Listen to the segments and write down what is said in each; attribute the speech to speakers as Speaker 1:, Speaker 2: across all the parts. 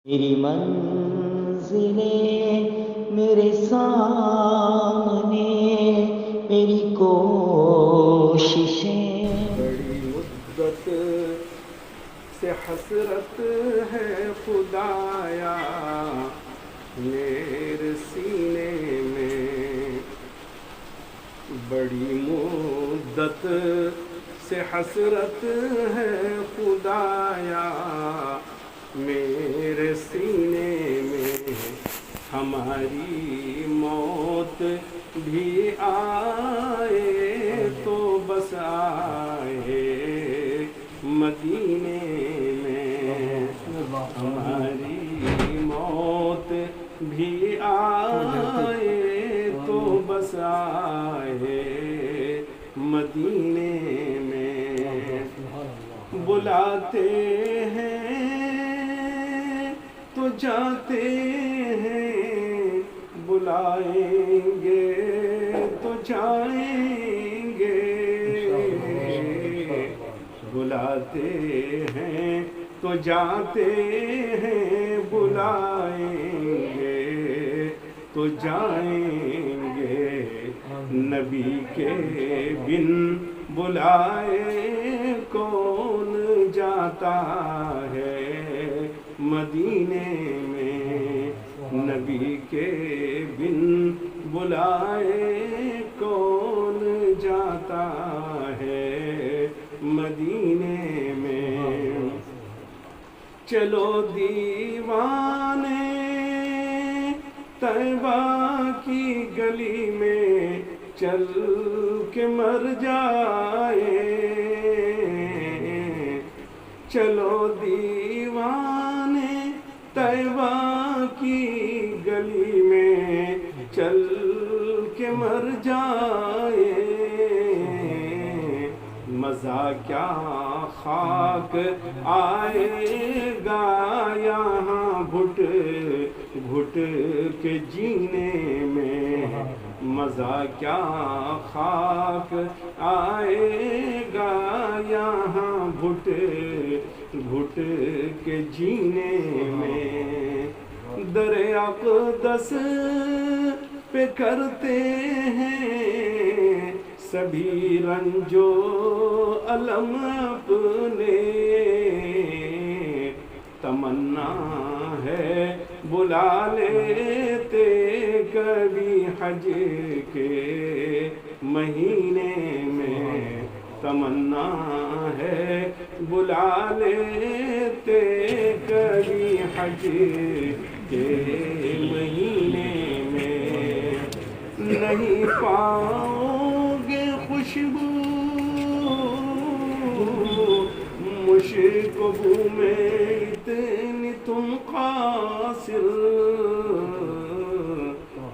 Speaker 1: میری منزلیں میرے سامنے، میری کوششیں
Speaker 2: بڑی مدت سے حسرت ہے خدایا میرے سینے میں، بڑی مدت سے حسرت ہے خدایا میرے سینے میں، ہماری موت بھی آئے تو بس آئے مدینے میں، ہماری موت بھی آئے تو بس آئے مدینے میں، بلاتے ہیں تو جاتے ہیں، بلائیں گے تو جائیں گے، بلاتے ہیں تو جاتے ہیں، بلائیں گے تو جائیں گے، نبی کے بن بلائے کون جاتا ہے مدینے میں، نبی کے بن بلائے کون جاتا ہے مدینے میں، چلو دیوانے طیبہ کی گلی میں چل کے مر جائے، چلو دیوانے طیبہ کی گلی میں چل کے مر جائے، مزہ کیا خاک آئے گا یہاں گھٹ گھٹ کے جینے میں، مزہ کیا خاک آئے گا یہاں گھٹ گھٹ کے جینے میں، در اقدس پہ کرتے ہیں سبھی رنجو علم اپنے، تمنا ہے بلا لیتے کبھی حج کے مہینے میں، تمنا ہے بلا لیتے کبھی حج کے مہینے میں، نہیں پاؤ گے خوشبو مشک بو میں اتنی تم قاصر،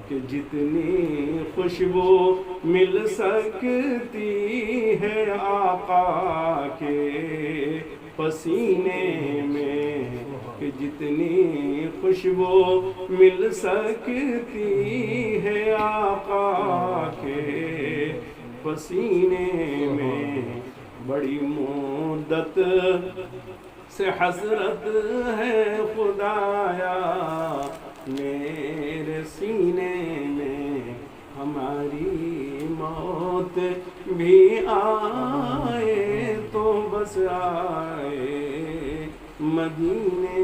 Speaker 2: کہ جتنی خوشبو مل سکتی ہے آقا کے پسینے میں، کہ جتنی خوشبو مل سکتی ہے آقا کے پسینے میں، بڑی مدت سے حسرت ہے خدایا میرے سینے میں، ہماری موت بھی آئے تو بس آئے مدینے